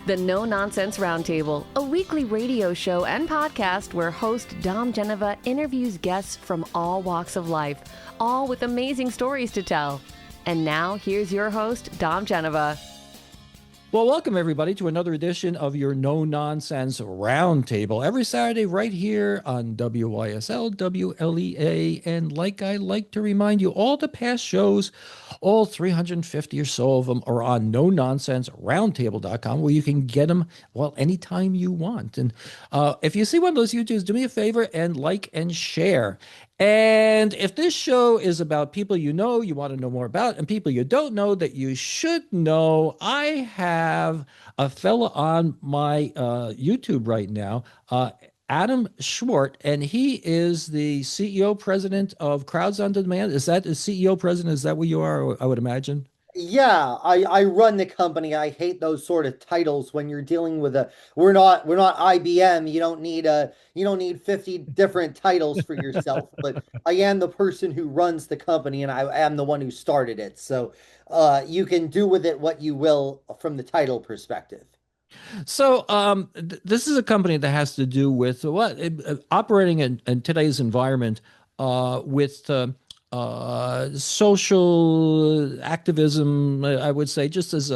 The No Nonsense Roundtable, a weekly radio show and podcast where host Dom Geneva interviews guests from all walks of life, all with amazing stories to tell. And now, here's your host, Dom Geneva. Well, welcome everybody to another edition of your No Nonsense Roundtable every Saturday right here on WYSL, WLEA. And like I like to remind you, all the past shows, all 350 or so of them are on NoNonsenseRoundtable.com where you can get them, well, anytime you want. And if you see one of those YouTubes, do me a favor and like and share. And if this show is about people you know, you want to know more about, and people you don't know that you should know, I have a fella on my YouTube right now, Adam Schwartz, and he is the CEO president of Crowds on Demand. Is that the CEO president? Is that what you are? I would imagine. Yeah, I run the company. I hate those sort of titles when you're dealing with we're not IBM. You don't need 50 different titles for yourself, but I am the person who runs the company and I am the one who started it. So you can do with it what you will from the title perspective. So, this is a company that has to do with operating in today's environment with social activism. I would say, just as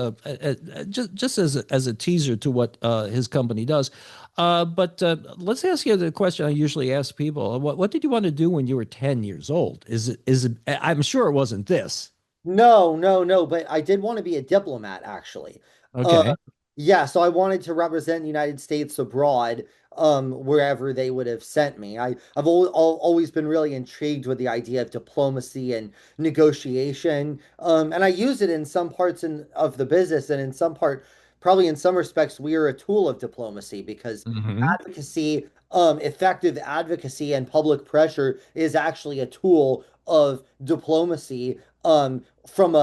just as a teaser to what his company does. But let's ask you the question I usually ask people: what did you want to do when you were 10 years old? Is it? I'm sure it wasn't this. No, no, no, but I did want to be a diplomat actually. Uh, Okay. yeah, so I wanted to represent the United States abroad, wherever they would have sent me. I've always been really intrigued with the idea of diplomacy and negotiation, and I use it in some parts of the business, and in some part, probably in some respects, we are a tool of diplomacy because Hmm. advocacy, effective advocacy and public pressure is actually a tool of diplomacy. From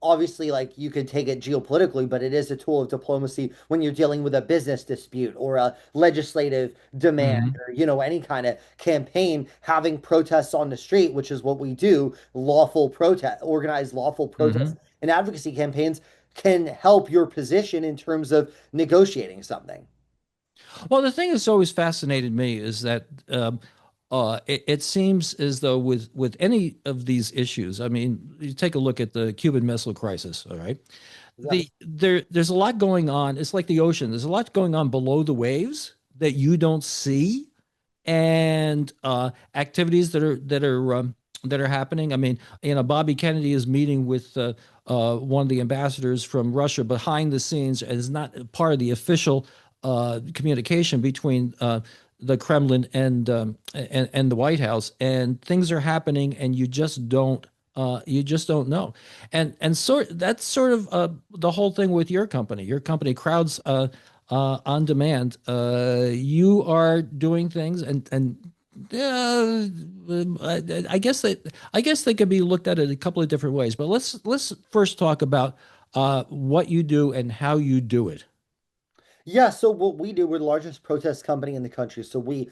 obviously, like, you could take it geopolitically, but it is a tool of diplomacy when you're dealing with a business dispute or a legislative demand Hmm. or, any kind of campaign. Having protests on the street, which is what we do, lawful protest, organized lawful protests Hmm. and advocacy campaigns, can help your position in terms of negotiating something. Well, the thing that's always fascinated me is that it seems as though with any of these issues, I mean, you take a look at the Cuban Missile Crisis, all right? Yeah. There's a lot going on. It's like the ocean. There's a lot going on below the waves that you don't see, and activities that are happening. I mean, Bobby Kennedy is meeting with one of the ambassadors from Russia behind the scenes, and is not part of the official communication between the Kremlin and the White House. And things are happening, and you just don't know. And that's sort of the whole thing with your company. Your company, Crowds on Demand. You are doing things, and I guess they could be looked at in a couple of different ways. But let's first talk about what you do and how you do it. Yeah, so what we do, we're the largest protest company in the country. So we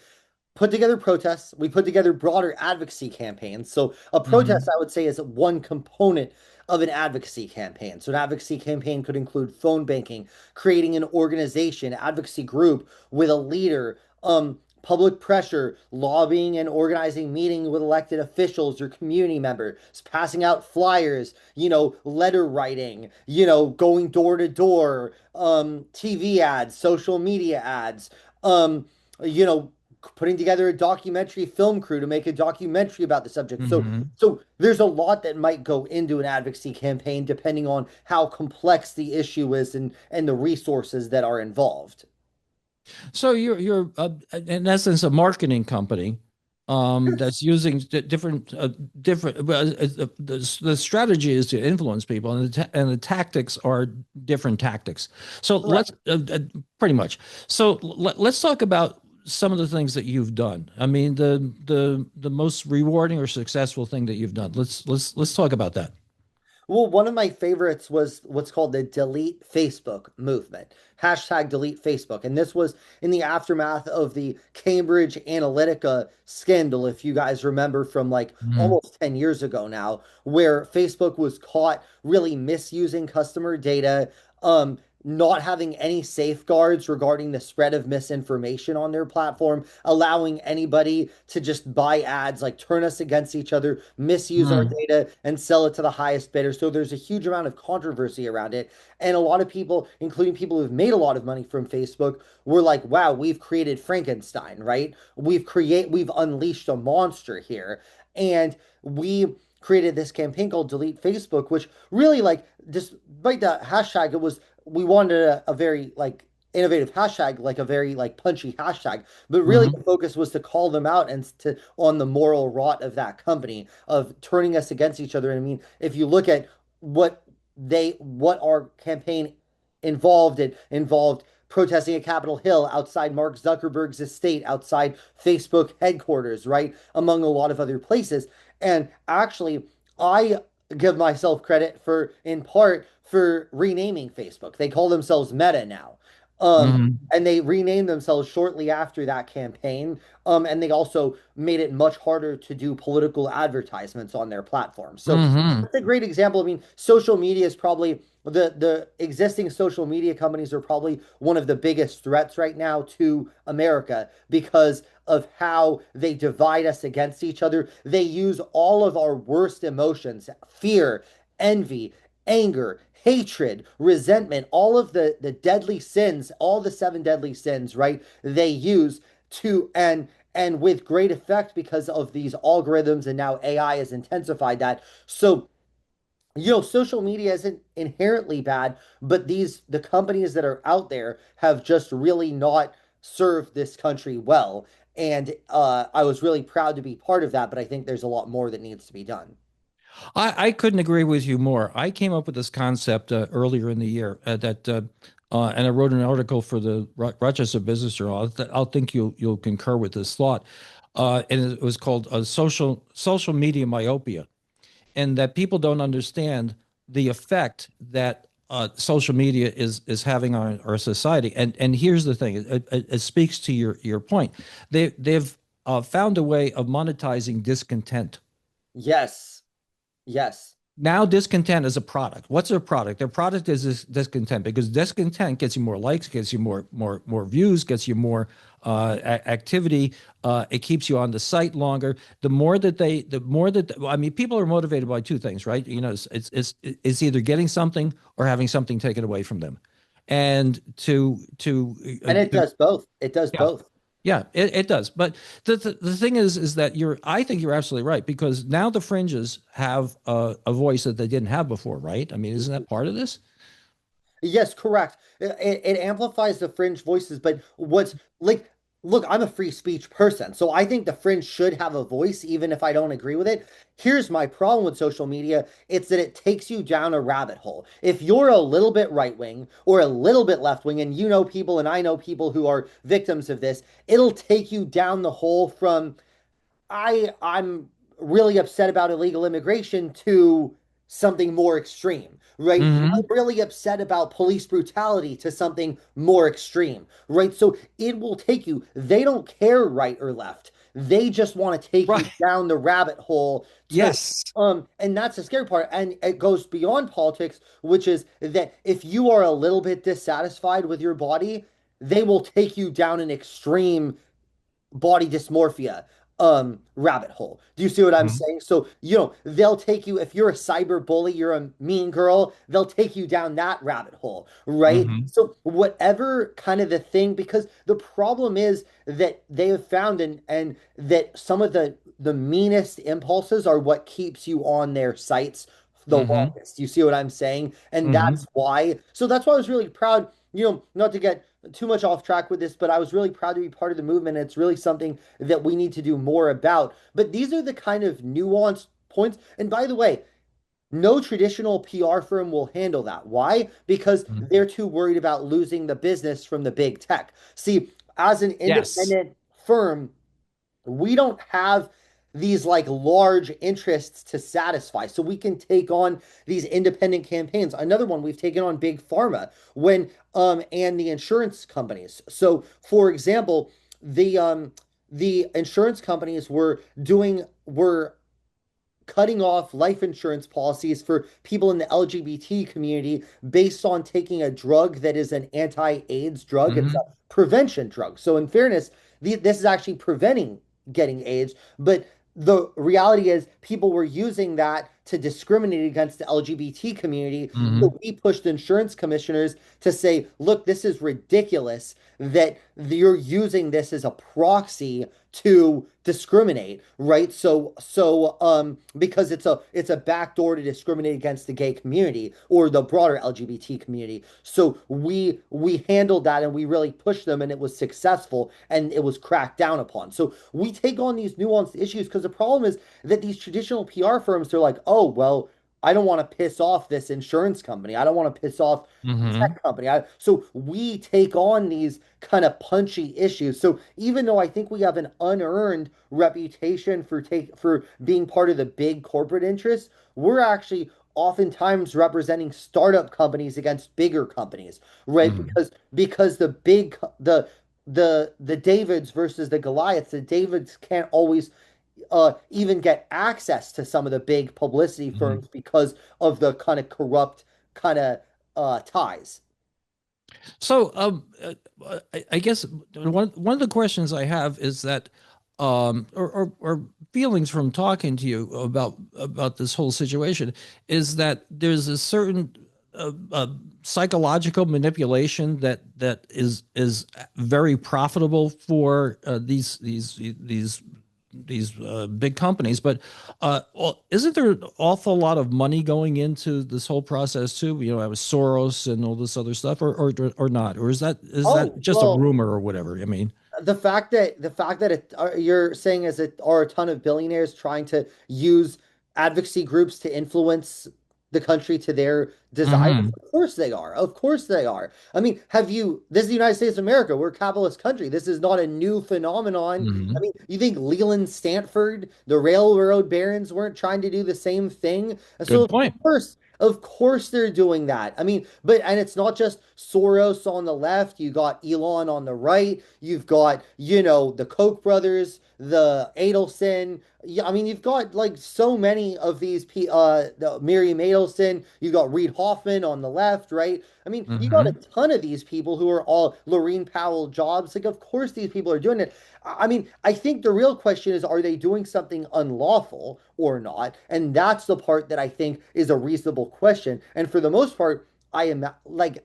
put together protests, we put together broader advocacy campaigns. So a protest, Hmm. I would say, is one component of an advocacy campaign. So an advocacy campaign could include phone banking, creating an organization, advocacy group with a leader, public pressure, lobbying and organizing meetings with elected officials or community members, passing out flyers, letter writing, going door to door, TV ads, social media ads, um, you know, putting together a documentary film crew to make a documentary about the subject. So Hmm. so there's a lot that might go into an advocacy campaign depending on how complex the issue is and the resources that are involved. So you're in essence a marketing company that's using different. Well, the strategy is to influence people, and the tactics are different tactics. So Correct. let's pretty much. So let's talk about some of the things that you've done. I mean, the most rewarding or successful thing that you've done. Let's talk about that. Well, one of my favorites was what's called the delete Facebook movement. Hashtag delete Facebook. And this was in the aftermath of the Cambridge Analytica scandal, if you guys remember, from like Mhm. almost 10 years ago now, where Facebook was caught really misusing customer data, not having any safeguards regarding the spread of misinformation on their platform, allowing anybody to just buy ads, like turn us against each other, misuse our Mm. data, and sell it to the highest bidder. So there's a huge amount of controversy around it. And a lot of people, including people who've made a lot of money from Facebook, were like, wow, we've created Frankenstein, right? We've unleashed a monster here. And we created this campaign called Delete Facebook, which really like despite the hashtag, it was we wanted a very like innovative hashtag, like a very like punchy hashtag, but really the Hmm. focus was to call them out and to on the moral rot of that company of turning us against each other. And I mean, if you look at what our campaign involved protesting at Capitol Hill outside Mark Zuckerberg's estate, outside Facebook headquarters, right? Among a lot of other places. And actually, I give myself credit for, in part, for renaming Facebook. They call themselves Meta now. Um, Hmm. and they renamed themselves shortly after that campaign. And they also made it much harder to do political advertisements on their platform. So Hmm. that's a great example. I mean, social media is probably the existing social media companies are probably one of the biggest threats right now to America because of how they divide us against each other. They use all of our worst emotions, fear, envy, anger, hatred, resentment, all of the deadly sins, all the seven deadly sins, right? They use to and with great effect because of these algorithms and now AI has intensified that. So social media isn't inherently bad, but the companies that are out there have just really not served this country well. And I was really proud to be part of that, but I think there's a lot more that needs to be done. I couldn't agree with you more. I came up with this concept earlier in the year and I wrote an article for the Rochester Business Journal. I'll think you'll concur with this thought. And it was called social media myopia, and that people don't understand the effect that social media is having on our society. And here's the thing: it speaks to your point. They've found a way of monetizing discontent. Yes. Yes. Now discontent is a product. What's their product? Their product is this discontent, because discontent gets you more likes, gets you more views, gets you more activity. It keeps you on the site longer. I mean, people are motivated by two things, right? It's either getting something or having something taken away from them, and And it does both. It does yeah. both. Yeah, it does. But the thing is that I think you're absolutely right, because now the fringes have a voice that they didn't have before, right? I mean, isn't that part of this? Yes, correct. It amplifies the fringe voices, but what's like, look, I'm a free speech person, so I think the fringe should have a voice, even if I don't agree with it. Here's my problem with social media. It's that it takes you down a rabbit hole. If you're a little bit right wing or a little bit left wing, and you know people, and I know people who are victims of this, it'll take you down the hole from I'm really upset about illegal immigration to something more extreme, right? I'm Hmm. really upset about police brutality to something more extreme, right? So it will take you, they don't care right or left. They just want to take you Right. down the rabbit hole to Yes. and that's the scary part. And it goes beyond politics, which is that if you are a little bit dissatisfied with your body, they will take you down an extreme body dysmorphia rabbit hole. Do you see what I'm saying? So, they'll take you if you're a cyber bully, you're a mean girl, they'll take you down that rabbit hole, right? Mm-hmm. So, whatever kind of the thing, because the problem is that they have found and that some of the meanest impulses are what keeps you on their sites the Hmm. longest. You see what I'm saying? And Hmm. that's why. So that's why I was really proud, not to get too much off track with this, but I was really proud to be part of the movement. It's really something that we need to do more about. But these are the kind of nuanced points. And by the way, no traditional PR firm will handle that. Why? Because they're too worried about losing the business from the big tech. See, as an Yes. independent firm, we don't have these like large interests to satisfy. So we can take on these independent campaigns. Another one, we've taken on big pharma when and the insurance companies. So for example, the insurance companies were cutting off life insurance policies for people in the LGBT community based on taking a drug that is an anti-AIDS drug. It's a Hmm. prevention drug. So in fairness, this is actually preventing getting AIDS, but the reality is people were using that to discriminate against the LGBT community. Hmm. So we pushed insurance commissioners to say, look, this is ridiculous that you're using this as a proxy to discriminate, right? Because it's a backdoor to discriminate against the gay community or the broader LGBT community. So we handled that and we really pushed them and it was successful and it was cracked down upon. So we take on these nuanced issues because the problem is that these traditional PR firms, they're like, oh, well, I don't want to piss off this insurance company. I don't want to piss off Hmm. tech company. So we take on these kind of punchy issues. So even though I think we have an unearned reputation for being part of the big corporate interests, we're actually oftentimes representing startup companies against bigger companies, right? Hmm. Because the Davids versus the Goliaths, the Davids can't always even get access to some of the big publicity Hmm. firms because of the kind of corrupt kind of ties. So, I guess one of the questions I have is that, or feelings from talking to you about this whole situation, is that there's a certain psychological manipulation that is very profitable for these big companies. But well, isn't there an awful lot of money going into this whole process too? You know, I was Soros and all this other stuff, or not, or is that Oh, just a well, rumor or whatever? I mean, you're saying is it are a ton of billionaires trying to use advocacy groups to influence the country to their desires? hmm. Of course they are. Of course they are. I mean, this is the United States of America. We're a capitalist country. This is not a new phenomenon. I Hmm. mean, you think Leland Stanford, the railroad barons weren't trying to do the same thing? So Good point. of course they're doing that. I mean, and it's not just Soros on the left. You got Elon on the right. You've got, the Koch brothers, the Adelson. Yeah, I mean, you've got like so many of the Miriam Adelson. You've got Reid Hoffman on the left, right? I mean, you got a Hmm. ton of these people who are all Laurene Powell jobs. Like, of course, these people are doing it. I mean, I think the real question is, are they doing something unlawful or not? And that's the part that I think is a reasonable question. And for the most part, I am like,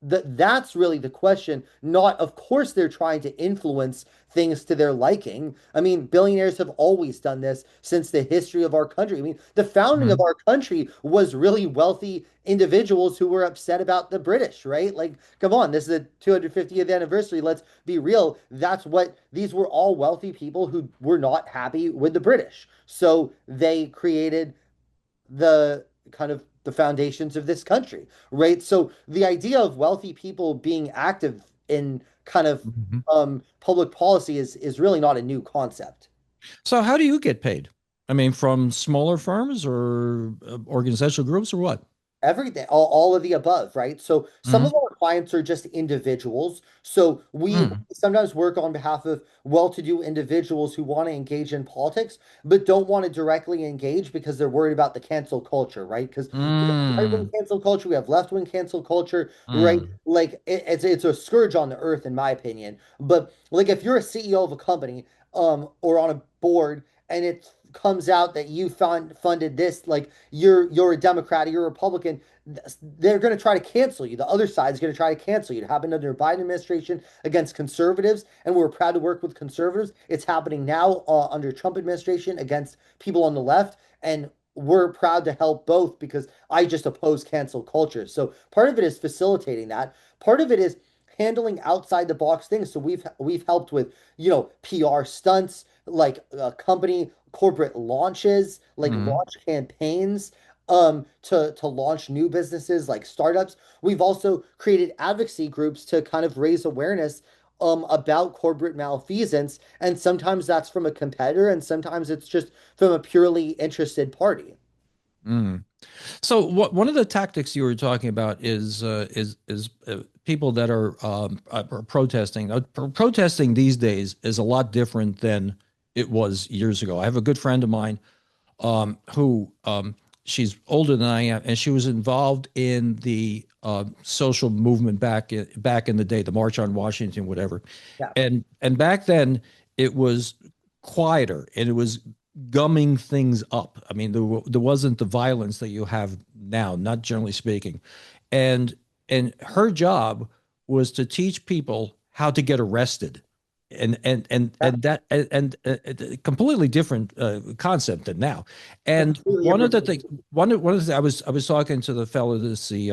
that's really the question. Not, of course, they're trying to influence things to their liking. I mean, billionaires have always done this since the history of our country. I mean, the founding of Hmm. our country was really wealthy individuals who were upset about the British, right? Like, come on, this is the 250th anniversary. Let's be real. These were all wealthy people who were not happy with the British. So they created the kind of the foundations of this country, right? So the idea of wealthy people being active in kind of Hmm. public policy is really not a new concept. So, how do you get paid? I mean, from smaller firms or organizational groups or what? Everything, all of the above, right? So some of Hmm. our clients are just individuals. So we Hmm. sometimes work on behalf of well-to-do individuals who want to engage in politics, but don't want to directly engage because they're worried about the cancel culture, right? Because we have right-wing Hmm. cancel culture, we have left-wing cancel culture, right? Hmm. Like it's a scourge on the earth, in my opinion. But like if you're a CEO of a company, or on a board, and it comes out that you funded this, like you're a Democrat, you're a Republican, they're going to try to cancel you. The other side is going to try to cancel you. It happened under the Biden administration against conservatives, and we're proud to work with conservatives. It's happening now under Trump administration against people on the left, and we're proud to help both because I just oppose cancel culture. So part of it is facilitating that. Part of it is handling outside the box things. So we've helped with PR stunts, like company corporate launches, like Hmm. launch campaigns to launch new businesses like startups. We've also created advocacy groups to kind of raise awareness about corporate malfeasance, and sometimes that's from a competitor, and sometimes it's just from a purely interested party. Hmm. So one of the tactics you were talking about is people that are protesting. Protesting these days is a lot different than it was years ago. I have a good friend of mine. who she's older than I am, and she was involved in the social movement back in the day, the March on Washington, whatever. Yeah. And back then it was quieter and it was gumming things up. I mean, there wasn't the violence that you have now, not generally speaking. And and her job was to teach people how to get arrested Yeah. and that and completely different concept than now. And Completely different. one of the things I was talking to the fellow this the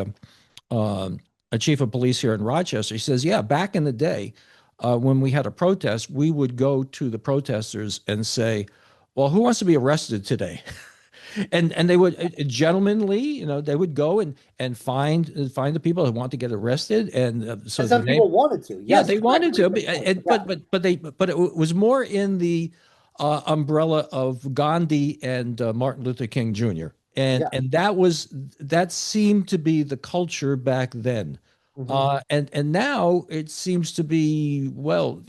um, a chief of police here in Rochester. He says, yeah, back in the day, when we had a protest, we would go to the protesters and say, well, who wants to be arrested today? And they would gentlemanly, they would go and find the people who want to get arrested, and so And the some name. people wanted to. Yeah, Yes, they correct. wanted to, Yeah. but it was more in the umbrella of Gandhi and Martin Luther King Jr. Yeah. And that seemed to be the culture back then. Hmm. And now it seems to be, well,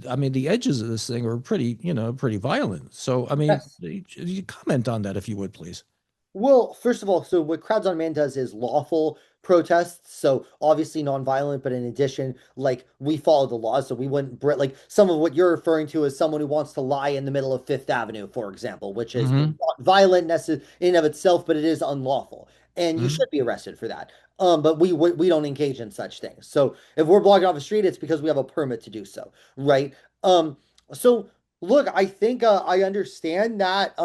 I mean, the edges of this thing are pretty violent. So, I mean, Yes. you comment on that if you would, please. Well, first of all, so what Crowds on Man does is lawful protests. So obviously nonviolent, but in addition, like we follow the laws. So we wouldn't, like some of what you're referring to is someone who wants to lie in the middle of Fifth Avenue, for example, which is Hmm. not violent in and of itself, but it is unlawful. And you Hmm. should be arrested for that. But we don't engage in such things. So if we're blocking off the street, it's because we have a permit to do so, right? So look, I think I understand that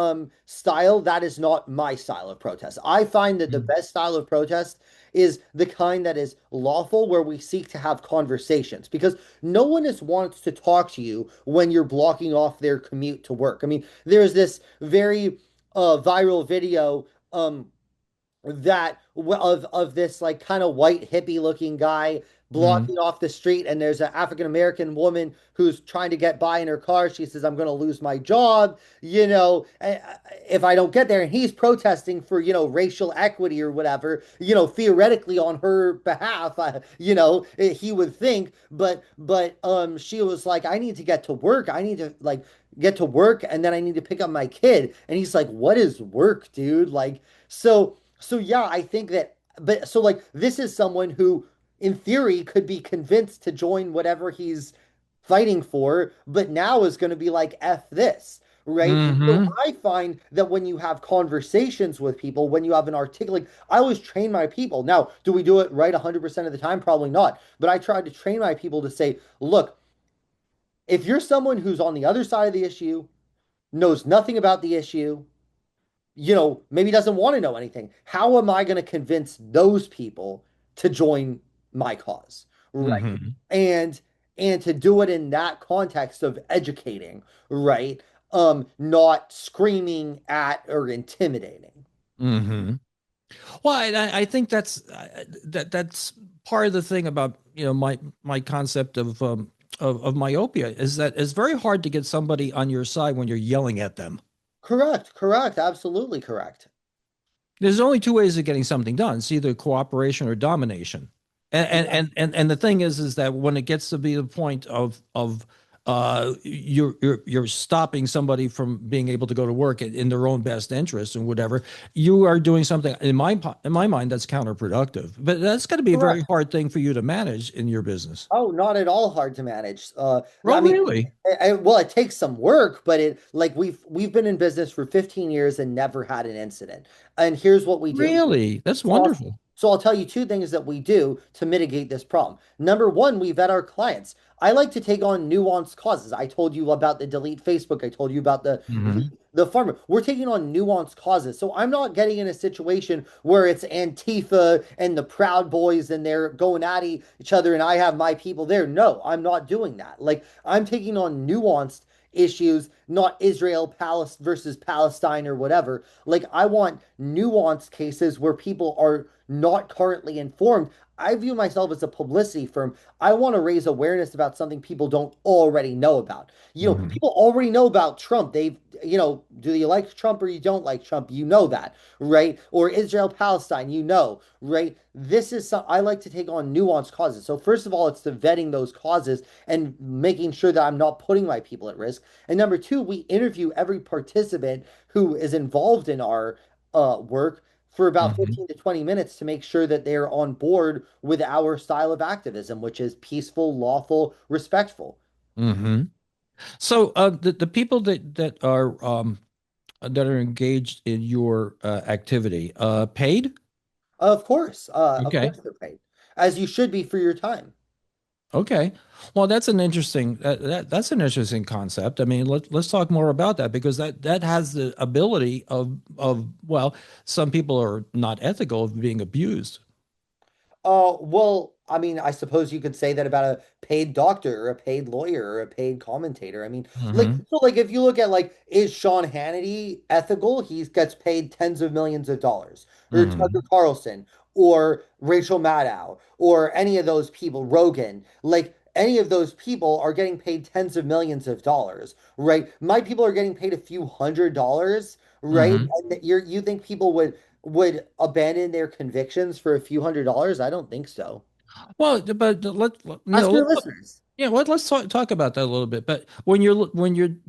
style. That is not my style of protest. I find that the best style of protest is the kind that is lawful, where we seek to have conversations, because no one is wants to talk to you when you're blocking off their commute to work. I mean, there's this very viral video that of this like kind of white hippie looking guy Hmm. blocking off the street, and there's an African American woman who's trying to get by in her car. She says, I'm going to lose my job, if I don't get there. And he's protesting for, racial equity or whatever, theoretically on her behalf, he would think. But she was like, I need to get to work. I need to like get to work, and then I need to pick up my kid. And he's like, what is work, dude? Like, so yeah, I think that, but so like this is someone who in theory could be convinced to join whatever he's fighting for, but now is going to be like F this, right? So Hmm. I find that when you have conversations with people, when you have an articulate, I always train my people. Now, do we do it right 100% of the time? Probably not. But I try to train my people to say, look, if you're someone who's on the other side of the issue, knows nothing about the issue, maybe doesn't want to know anything. How am I going to convince those people to join my cause? Right. Hmm. And to do it in that context of educating, right? Not screaming at or intimidating. Hmm. Well, I think that's part of the thing about my concept of myopia is that it's very hard to get somebody on your side when you're yelling at them. Correct, correct, absolutely correct. There's only two ways of getting something done. It's either cooperation or domination. Yeah. And the thing is that when it gets to be the point of you're stopping somebody from being able to go to work in their own best interest and whatever, you are doing something in my mind that's counterproductive. But that's got to be a very Correct. hard thing for you to manage in your business. Oh, not at all hard to manage. I Oh, mean, really? well, it takes some work, but it like we've been in business for 15 years and never had an incident. And here's what we do. Really? That's So I'll, wonderful. so I'll tell you two things that we do to mitigate this problem. Number one, we vet our clients. I like to take on nuanced causes. I told you about the delete Facebook. I told you about Hmm. the farmer. We're taking on nuanced causes. So I'm not getting in a situation where it's Antifa and the Proud Boys and they're going at each other and I have my people there. No, I'm not doing that. Like I'm taking on nuanced issues, not Israel Palace versus Palestine or whatever. Like I want nuanced cases where people are not currently informed. I view myself as a publicity firm. I want to raise awareness about something people don't already know about. Hmm. People already know about Trump. Do you like Trump or you don't like Trump? You know that, right? Or Israel Palestine, right? I like to take on nuanced causes. So first of all, it's the vetting those causes and making sure that I'm not putting my people at risk. And number two, we interview every participant who is involved in our work for about Hmm. 15 to 20 minutes to make sure that they're on board with our style of activism, which is peaceful, lawful, respectful. Hmm. So the people that are engaged in your activity paid? Of Okay. course they're paid, as you should be for your time. Okay. Well, that's an interesting concept. I mean, let's talk more about that because that has the ability of some people are not ethical of being abused. Well, I mean, I suppose you could say that about a paid doctor or a paid lawyer or a paid commentator. I mean, Hmm. if you look at is Sean Hannity ethical? He gets paid tens of millions of dollars. Or Tucker Hmm. Carlson or Rachel Maddow or any of those people, Rogan, any of those people are getting paid tens of millions of dollars, right? My people are getting paid a few $100s, right? Hmm. And you think people would abandon their convictions for a few $100s? I don't think so. Well, but Ask your listeners. yeah, let's talk about that a little bit. But when you're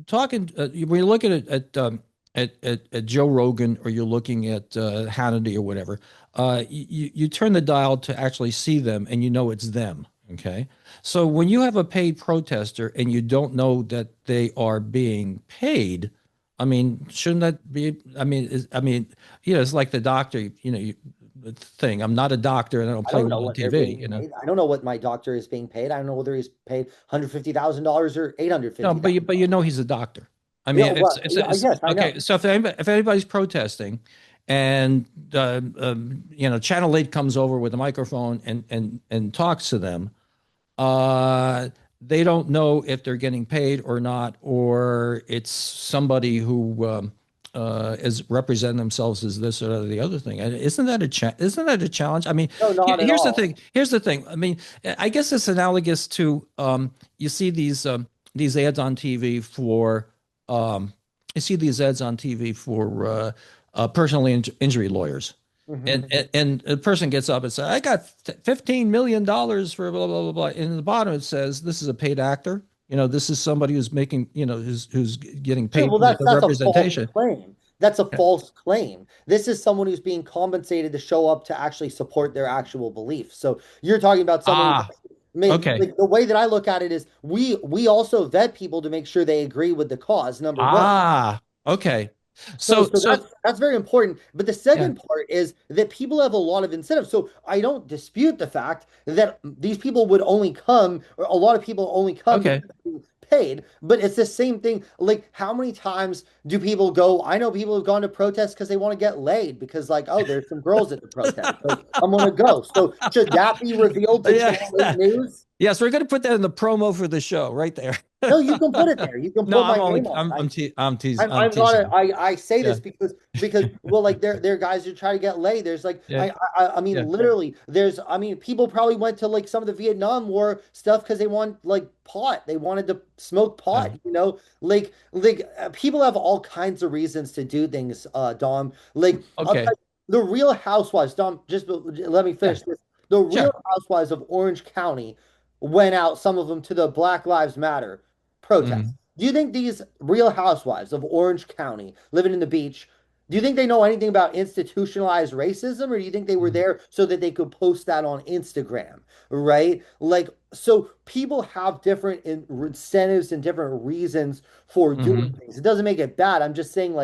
talking when you're looking at Joe Rogan or you're looking at Hannity or whatever, you turn the dial to actually see them and you know it's them. Okay, so when you have a paid protester and you don't know that they are being paid, I mean, shouldn't that be? I mean, it's like the doctor. Thing. I'm not a doctor and I don't I play don't one know on what they're TV. being paid. I don't know what my doctor is being paid. I don't know whether he's paid $150,000 or No, but you $850,000. know he's a doctor. I Yeah, mean, well, yeah, it's yes, I know. okay. So if anybody's protesting, and Channel 8 comes over with a microphone and talks to them, uh, they don't know if they're getting paid or not, or it's somebody who is representing themselves as this or the other thing. And isn't that a challenge? I mean, No, not at here's the all. thing. Here's the thing. I mean, I guess it's analogous to you see these ads on TV for um, you see these ads on TV for personal injury lawyers. And, Hmm. and and a person gets up and says, "I got $15 million for blah blah blah blah." And in the bottom it says, "This is a paid actor. This is somebody who's making, who's getting Yeah, paid well, for that's the that's a false representation." claim. That's a false claim. This is someone who's being compensated to show up to actually support their actual beliefs. So you're talking about someone who's Ah, okay. the way that I look at it is we also vet people to make sure they agree with the cause, number one. Ah, okay. So, So so that's very important. But the yeah. second part is that people have a lot of incentives. So I don't dispute the fact that these people would only come, or a lot of people only come because Okay. they're being paid. But it's the same thing. Like, how many times do people go? I know people have gone to protests because they want to get laid because, oh, there's some girls at the protest, so I'm gonna go. So should that be revealed to Yeah. Channel 8 News? Yes, we're gonna put that in the promo for the show right there. No, you can put it there. You can No, put my name on it. I'm I'm not teasing. I say Yeah. this because well, they're guys who try to get laid. There's Yeah. I mean Yeah. literally people probably went to some of the Vietnam War stuff because they want pot. They wanted to smoke Yeah. pot, people have all kinds of reasons to do things, Dom. I'll tell Okay. you, the Real Housewives, Dom, just let me Yeah. finish this. The Real Sure. Housewives of Orange County went out, some of them, to the Black Lives Matter protest. Mhm. Do you think these Real Housewives of Orange County living in the beach, do you think they know anything about institutionalized racism, or do you think they were Mhm. there so that they could post that on Instagram, right? So people have different incentives and different reasons for doing Mhm. things. It doesn't make it bad. I'm just saying,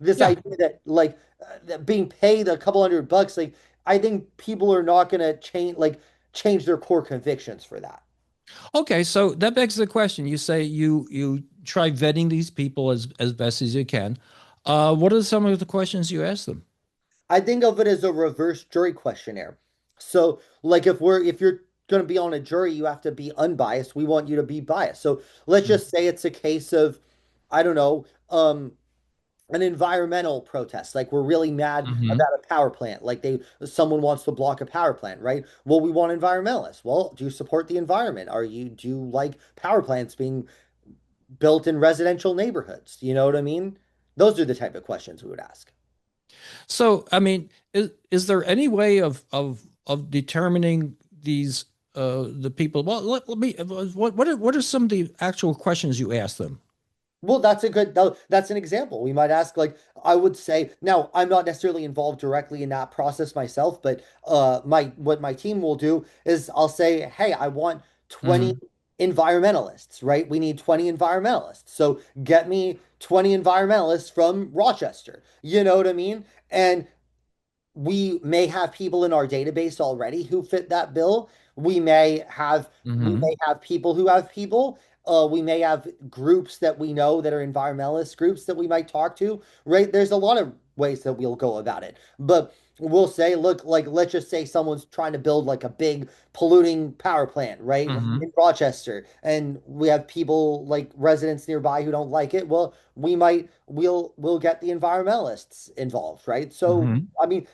this Yeah. idea that that being paid a couple $100, I think people are not going to change their core convictions for that. Okay, so that begs the question. You say you try vetting these people as best as you can. What are some of the questions you ask them? I think of it as a reverse jury questionnaire. So, if you're going to be on a jury, you have to be unbiased. We want you to be biased. So, let's Mm. just say it's a case of, I don't know, an environmental protest, like we're really mad Hmm. about a power plant, like someone wants to block a power plant, right? Well, we want environmentalists. Well, do you support the environment? Do you like power plants being built in residential neighborhoods? You know what I mean? Those are the type of questions we would ask. So, I mean, is there any way of determining these the people? Well, let me. What are some of the actual questions you ask them? Well, that's an example. We might ask, like, I would say, now I'm not necessarily involved directly in that process myself, but my what my team will do is I'll say, hey, I want 20 Hmm. environmentalists, right? We need 20 environmentalists. So get me 20 environmentalists from Rochester. You know what I mean? And we may have people in our database already who fit that bill. We Hmm. may have people who have people. We may have groups that we know that are environmentalist groups that we might talk to, right? There's a lot of ways that we'll go about it. But we'll say, look, like let's just say someone's trying to build like a big polluting power plant, right? Hmm. In Rochester, and we have people like residents nearby who don't like it. Well, we'll get the environmentalists involved, right? So Hmm. I mean,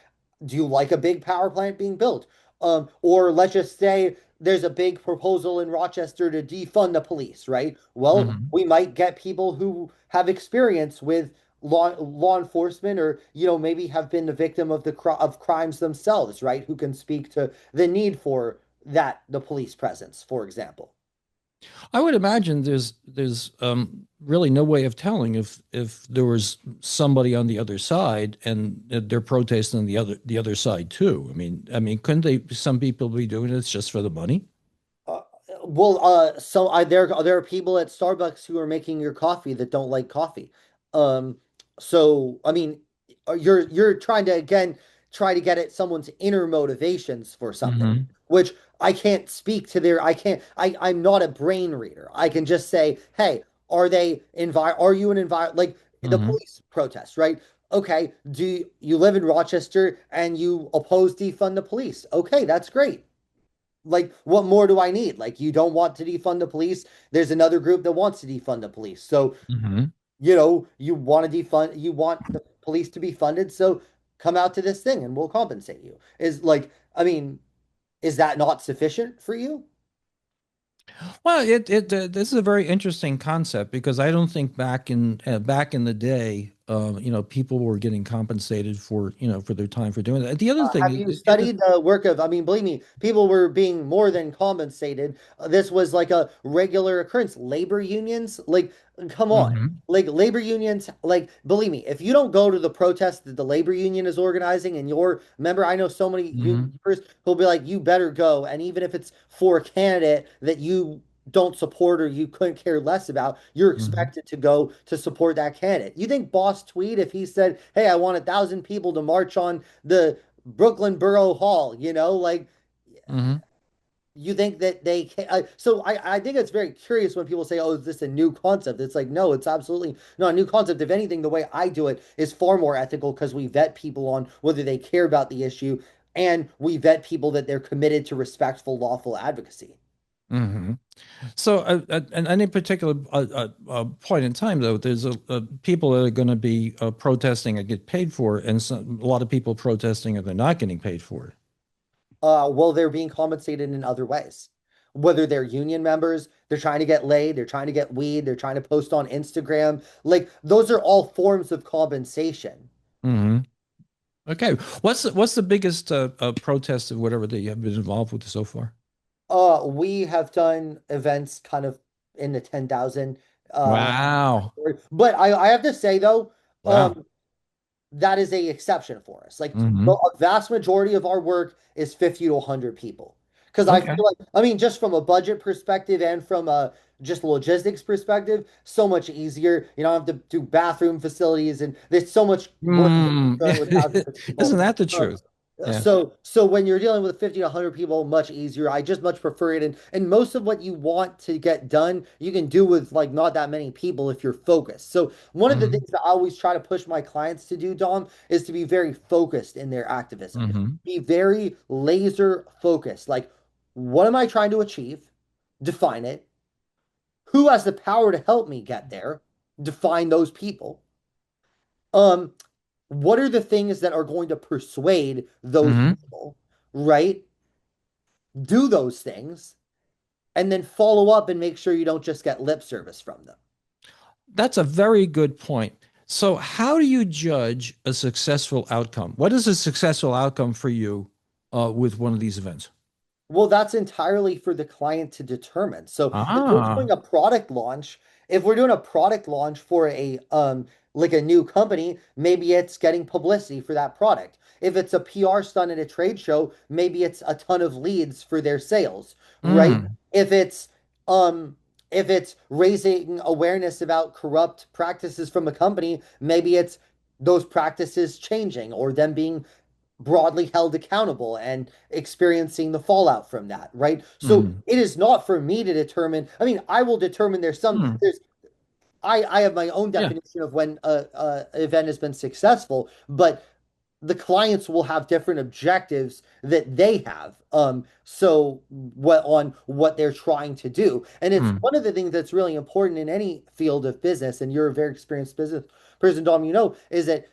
do you like a big power plant being built? Or let's just say there's a big proposal in Rochester to defund the police, right? Well, Hmm. we might get people who have experience with law enforcement, or maybe have been the victim of of crimes themselves, right? Who can speak to the need for the police presence, for example. I would imagine there's really no way of telling if there was somebody on the other side and they're protesting the other side too. I mean, couldn't they? Some people be doing this just for the money? Uh, there are people at Starbucks who are making your coffee that don't like coffee. So I mean, you're trying to again try to get at someone's inner motivations for something, Hmm. which I can't speak to their. I can't. I'm not a brain reader. I can just say, hey, Are you an like the Hmm. police protest, right? Okay, you live in Rochester and you oppose defund the police? Okay, that's great. Like, what more do I need? Like, you don't want to defund the police. There's another group that wants to defund the police. So, Hmm. you want the police to be funded. So come out to this thing and we'll compensate you. I mean, is that not sufficient for you? Well, this is a very interesting concept because I don't think back in the day, people were getting compensated for for their time for doing that. The other thing, Have you studied the work of, I mean, believe me, people were being more than compensated. This was like a regular occurrence. Labor unions, like, come on. hmm Like, labor unions, like, believe me, if you don't go to the protest that the labor union is organizing and you're, remember, I know so many union hmm members who'll be like, you better go. And even if it's for a candidate that you don't support or you couldn't care less about, you're hmm expected to go to support that candidate. You think Boss Tweed, if he said, hey, I want 1,000 people to march on the Brooklyn Borough Hall, like, hmm you think that they can I think it's very curious when people say, oh, is this a new concept? It's like, no, it's absolutely not a new concept. If anything, the way I do it is far more ethical because we vet people on whether they care about the issue, and we vet people that they're committed to respectful, lawful advocacy. hmm So, at any particular point in time, though, there's people that are going to be protesting and get paid for it, and a lot of people protesting and they're not getting paid for it. Well, they're being compensated in other ways. Whether they're union members, they're trying to get laid, they're trying to get weed, they're trying to post on Instagram. Like, those are all forms of compensation. Hmm. Okay, what's the biggest protest or whatever that you have been involved with so far? We have done events kind of in the 10,000. Wow, But I have to say though, wow. that is a exception for us. Like, Hmm. a vast majority of our work is 50 to 100 people. Because I Okay. feel like, I mean, just from a budget perspective and from a just logistics perspective, so much easier. You don't have to do bathroom facilities, and there's so much more Mm. dealing with thousands of Isn't people. that the Uh, truth? Yeah. so when you're dealing with 50 to 100 people, much easier. I just much prefer it. And most of what you want to get done, you can do with like not that many people if you're focused. So one of the Hmm. things that I always try to push my clients to do, Dom, is to be very focused in their activism. Hmm. Be very laser focused. Like, what am I trying to achieve? Define it. Who has the power to help me get there? Define those people. Um, what are the things that are going to persuade those Hmm. people, right? Do those things and then follow up and make sure you don't just get lip service from them. That's a very good point. So, how do you judge a successful outcome? What is a successful outcome for you with one of these events? Well, that's entirely for the client to determine. So if we're Ah. doing a product launch, if we're doing a product launch for a like a new company, maybe it's getting publicity for that product. If it's a PR stunt at a trade show, maybe it's a ton of leads for their sales, right? Mm. If it's um if it's raising awareness about corrupt practices from a company, maybe it's those practices changing or them being broadly held accountable and experiencing the fallout from that, right? So Mm. it is not for me to determine. I mean, I will determine Mm. there's I have my own Yeah. definition of when a event has been successful, but the clients will have different objectives that they have. So what they're trying to do. And it's Mm. one of the things that's really important in any field of business, and you're a very experienced business person, Dom, is that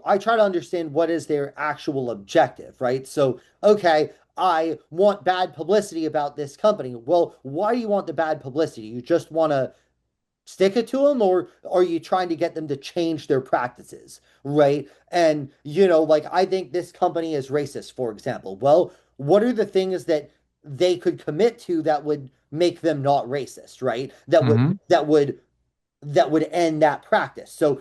I try to understand what is their actual objective, right? So, okay, I want bad publicity about this company. Well, why do you want the bad publicity? You just want to stick it to them, or are you trying to get them to change their practices, right? And like, I think this company is racist, for example. Well, what are the things that they could commit to that would make them not racist, right? Hmm. That would end that practice. So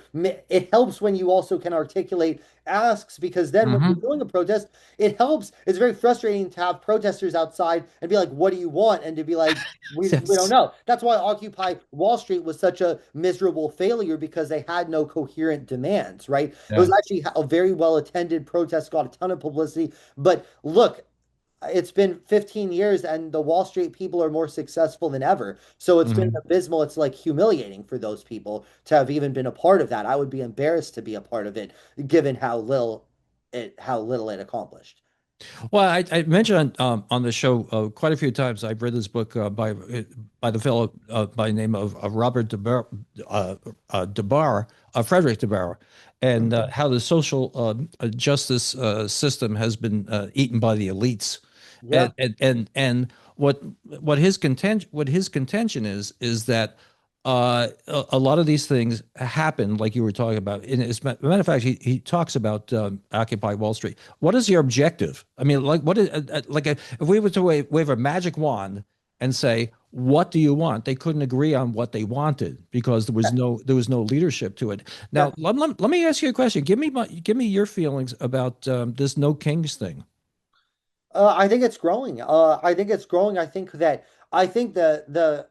it helps when you also can articulate asks, because then when you're Hmm. doing a protest, it helps. It's very frustrating to have protesters outside and be like, "What do you want?" And to be like, "We don't Yes. know." That's why Occupy Wall Street was such a miserable failure, because they had no coherent demands, right? It was Yeah. actually a very well attended protest, got a ton of publicity. But look, it's been 15 years and the Wall Street people are more successful than ever. So it's been Hmm. abysmal. It's like humiliating for those people to have even been a part of that. I would be embarrassed to be a part of it, given how little it accomplished. Well, I mentioned on the show quite a few times. I've read this book by the fellow by the name of Robert DeBar, Frederick DeBar, and how the social justice system has been eaten by the elites, Yeah. and what his contention is that a lot of these things happen, like you were talking about. And as a matter of fact, he talks about Occupy Wall Street. What is your objective? I mean, like, what is if we were to wave a magic wand and say, "What do you want?" They couldn't agree on what they wanted because there was no leadership to it. Yeah. Now, let me ask you a question. Give me your feelings about this no kings thing. I think it's growing. I think it's growing. I think the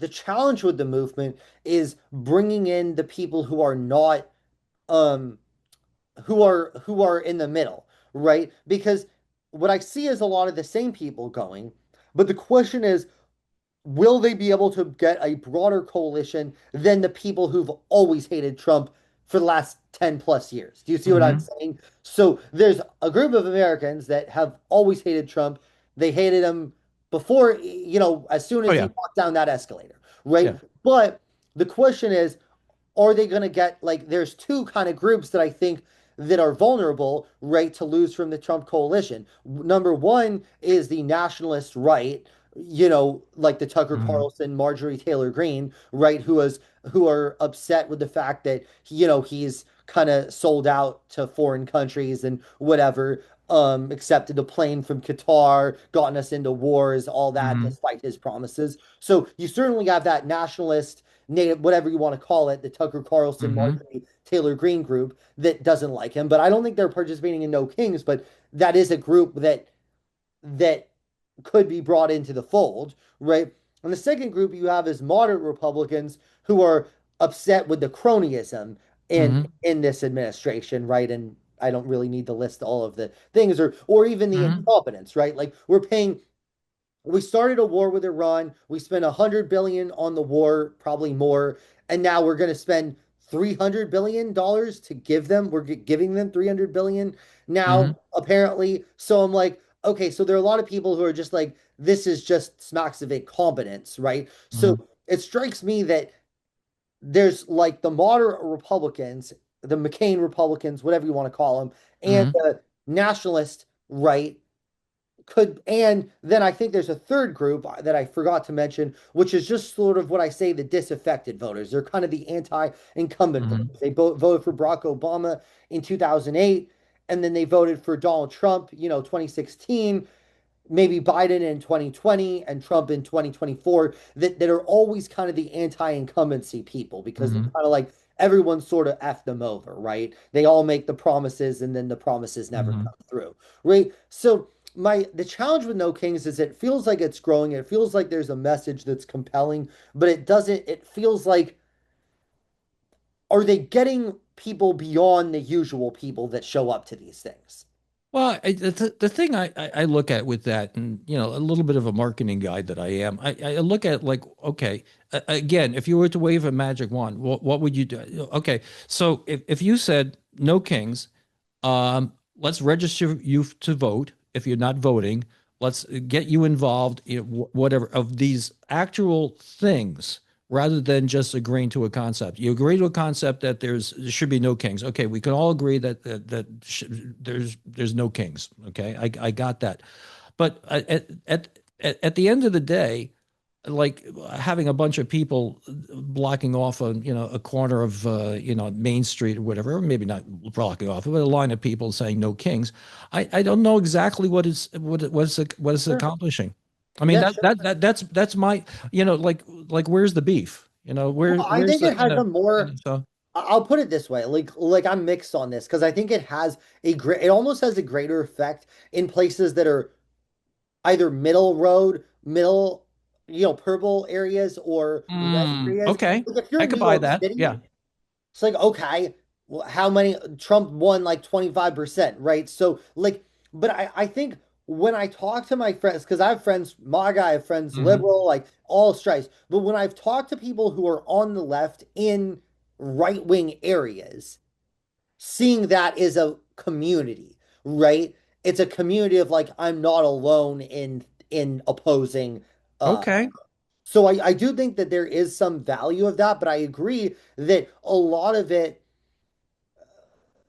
challenge with the movement is bringing in the people who are not um who are in the middle, right? Because what I see is a lot of the same people going, but the question is, will they be able to get a broader coalition than the people who've always hated Trump for the last 10 plus years? Do you see what I'm Hmm. saying? So there's a group of Americans that have always hated Trump. They hated him before, as soon Oh as he yeah, walked down that escalator, right? yeah. But the question is, are they going to get, like, there's two kind of groups that I think that are vulnerable, right, to lose from the Trump coalition. Number one is the nationalist right, like the Tucker Hmm. Carlson, Marjorie Taylor Greene, right, who are upset with the fact that he's kind of sold out to foreign countries and whatever, accepted a plane from Qatar, gotten us into wars, all that, Hmm. despite his promises. So you certainly have that nationalist, native, whatever you want to call it, the Tucker Carlson, Hmm. Marjorie Taylor Greene group that doesn't like him. But I don't think they're participating in No Kings, but that is a group that could be brought into the fold, right? And the second group you have is moderate Republicans who are upset with the cronyism Hmm. in this administration, right? And I don't really need to list all of the things, or even the Hmm. incompetence, right? Like, we started a war with Iran. We spent 100 billion on the war, probably more, and now we're going to spend $300 billion to give them. We're giving them 300 billion now, Hmm. apparently. So I'm like, okay, so there are a lot of people who are just like, this is just smacks of incompetence, right? So Hmm. it strikes me that there's like the moderate Republicans the McCain Republicans, whatever you want to call them, and Hmm. the nationalist right could, and then I think there's a third group that I forgot to mention, which is just sort of what I say the disaffected voters. They're kind of the anti-incumbent Hmm. voters. They voted for Barack Obama in 2008, and then they voted for Donald Trump, 2016, maybe Biden in 2020 and Trump in 2024 that are always kind of the anti-incumbency people because they're Hmm. kind of like everyone sort of effed them over, right? They all make the promises and then the promises never Hmm. come through, right? So the challenge with No Kings is it feels like it's growing. It feels like there's a message that's compelling, but it doesn't, it feels like are they getting people beyond the usual people that show up to these things? Well, the thing I look at with that, and a little bit of a marketing guy that I am, I look at like, okay, again, if you were to wave a magic wand, what would you do? Okay, so if you said no kings, let's register you to vote. If you're not voting, let's get you involved in whatever of these actual things rather than just agreeing to a concept. You agree to a concept that there should be no kings. Okay, we can all agree there's no kings. Okay, I got that. But at the end of the day, like having a bunch of people blocking off a corner of Main Street or whatever, or maybe not blocking off, but a line of people saying no kings. I don't know exactly what is Sure. accomplishing. I mean Yeah, that sure. that that that's my like where's the beef? Well, I Where's think the it has a more, so I'll put it this way, like I'm mixed on this because I think it has a great, it almost has a greater effect in places that are either middle road, middle, purple areas or red areas. okay, Like if you're I in could New buy York that. City, Yeah. it's like, okay, well, how many Trump won like 25%, right? So like, but I think when I talk to my friends, because I have friends, MAGA, I have friends Hmm. liberal, like all stripes, but when I've talked to people who are on the left in right-wing areas, seeing that is a community, right? It's a community of like, I'm not alone in opposing uh Okay. so I do think that there is some value of that, but I agree that a lot of it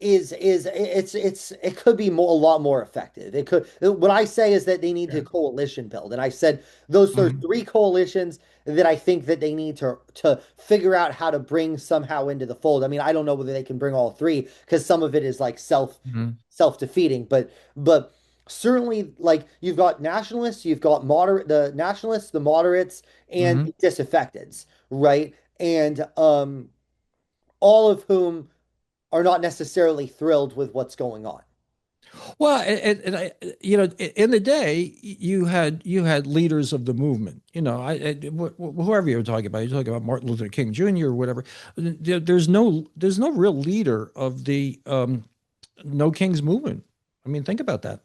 is it could be more a lot more effective. It could what I say is that they need to Yeah. coalition build. And I said those are Mhm. three coalitions that I think that they need to figure out how to bring somehow into the fold. I mean, I don't know whether they can bring all three because some of it is like Mhm. self-defeating, but certainly like you've got nationalists, you've got moderate the nationalists, the moderates, and Mhm. the disaffecteds, right? And all of whom are not necessarily thrilled with what's going on. Well, and I, in the day, you had leaders of the movement. Whoever you're talking about, you're talking about Martin Luther King Jr. or whatever. There's no real leader of the No Kings movement. I mean, think about that.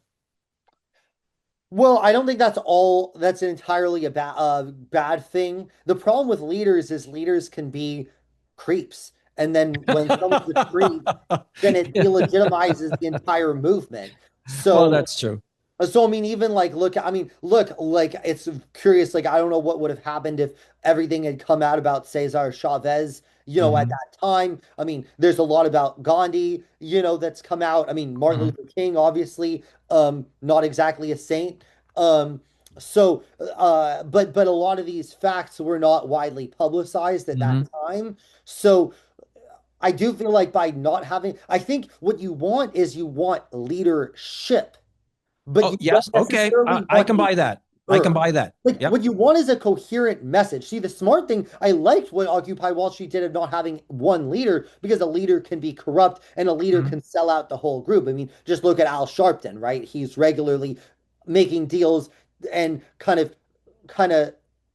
Well, I don't think that's entirely a bad thing. The problem with leaders is leaders can be creeps. And then when someone's a creep, then it Yeah. delegitimizes the entire movement. Well, So that's true. So I mean, even like look, like it's curious. Like I don't know what would have happened if everything had come out about Cesar Chavez, at Hmm. that time. I mean, there's a lot about Gandhi, that's come out. I mean, Martin Hmm. Luther King, obviously, not exactly a saint. Um, but a lot of these facts were not widely publicized at that Hmm. time. So I do feel like by not having, I think what you want is you want leadership, but Oh, you don't yes. Okay. necessarily I want can a buy that. I can her. buy that. Like Yep. what you want is a coherent message. See, the smart thing, I liked what Occupy Wall Street did of not having one leader because a leader can be corrupt and a leader Hmm. can sell out the whole group. I mean, just look at Al Sharpton, right? He's regularly making deals and kind of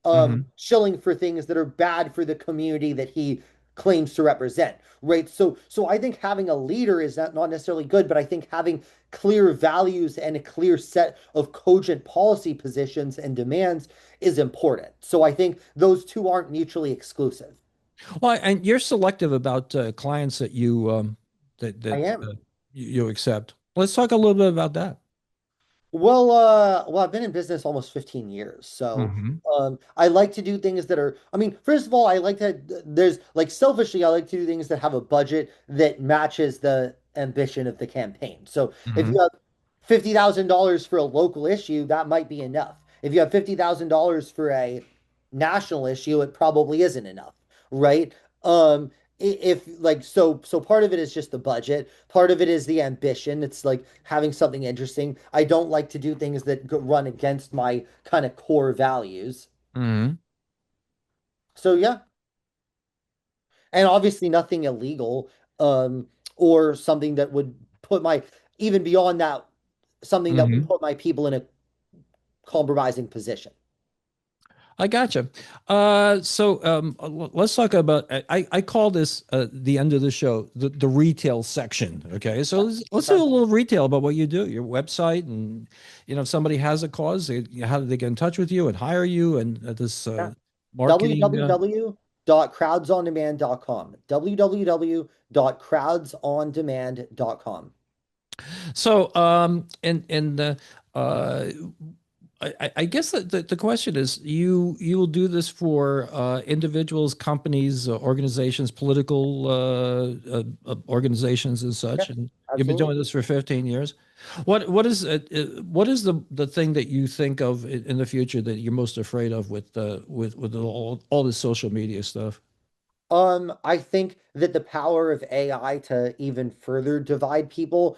Hmm. shilling for things that are bad for the community that he claims to represent, right? So I think having a leader is not necessarily good, but I think having clear values and a clear set of cogent policy positions and demands is important. So I think those two aren't mutually exclusive. Well, and you're selective about clients that you that I that am. you accept. Let's talk a little bit about that. Well, I've been in business almost 15 years. So, Hmm. I like to do things that are, I mean, first of all, I like to, there's like selfishly, I like to do things that have a budget that matches the ambition of the campaign. So, if Hmm. you have $50,000 for a local issue, that might be enough. If you have $50,000 for a national issue, it probably isn't enough, right? If like so part of it is just the budget, part of it is the ambition. It's like having something interesting. I don't like to do things that run against my kind of core values. Hmm. So yeah, and obviously nothing illegal, um or something that would put my, even beyond that, something that would Hmm. put my people in a compromising position. I gotcha. Let's talk about. I call this the end of the show, the retail section. Okay, so let's do Okay. a little retail about what you do, your website, and if somebody has a cause, how do they get in touch with you and hire you, and this Yeah. marketing. www.crowdsondemand.com. www.crowdsondemand.com. And uh, I guess that the question is, you will do this for individuals, companies, organizations, political organizations, and Yeah, such. And you've been absolutely. doing this for 15 years. What is the thing that you think of in the future that you're most afraid of with all this social media stuff? I think that the power of AI to even further divide people,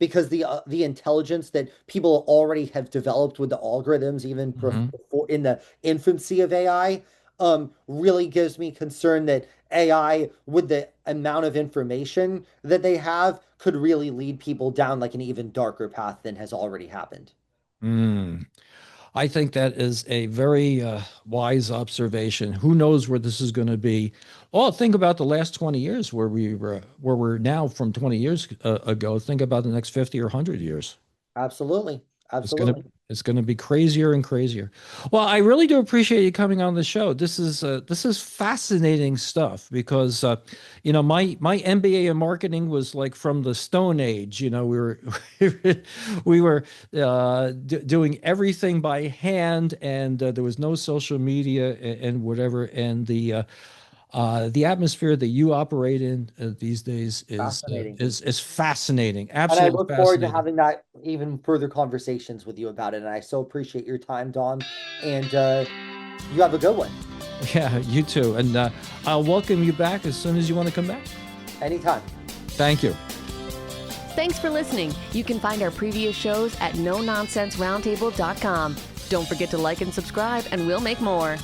because the intelligence that people already have developed with the algorithms, even Hmm. before in the infancy of AI, really gives me concern that AI, with the amount of information that they have, could really lead people down like an even darker path than has already happened. Mm. I think that is a very wise observation. Who knows where this is going to be? Oh, think about the last 20 years where we're now from 20 years ago. Think about the next 50 or 100 years. Absolutely, It's gonna absolutely. it's gonna be crazier and crazier. Well, I really do appreciate you coming on the show. This is fascinating stuff because my MBA in marketing was like from the Stone Age. We were doing everything by hand, and there was no social media and whatever. And the atmosphere that you operate in these days Fascinating. is fascinating, And I absolutely look forward to fascinating. having that even further conversations with you about it. And I so appreciate your time, Dom. And you have a good one. Yeah, you too. And I'll welcome you back as soon as you want to come back. Anytime. Thank you. Thanks for listening. You can find our previous shows at nononsenseroundtable.com. Don't forget to like and subscribe, and we'll make more.